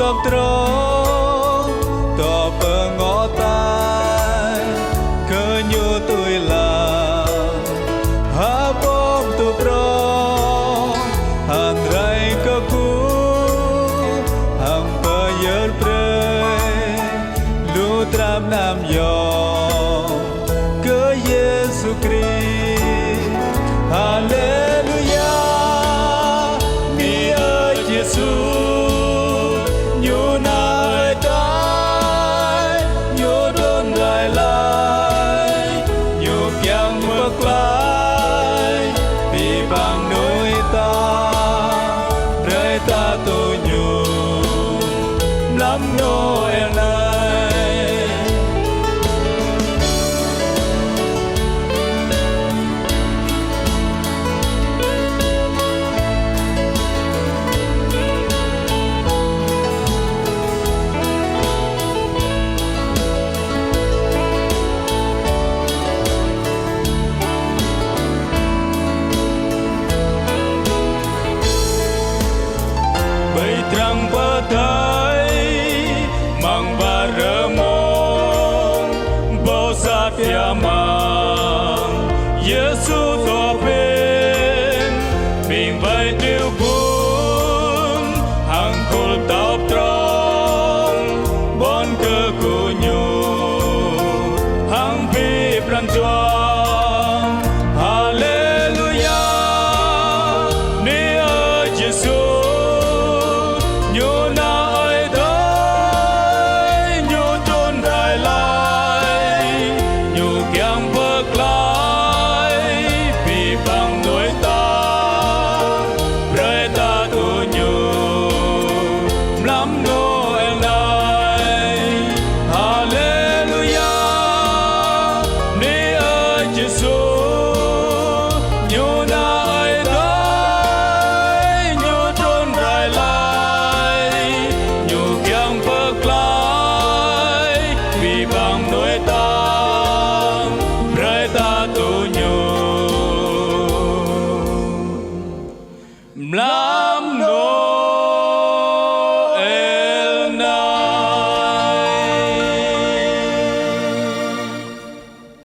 tập trống tỏ bờ ngõ tai cơ nhu tôi là ha bom tu pro han rai cơ cú hằng bờ yết pre lu tram nam yo cơ Giêsu Christ Hallelujah mi ơi Giêsu nhu nai tai nhu đôn đại lai nhu piang mực lai vì bằng đôi ta rơi ta tu nhu lắm nô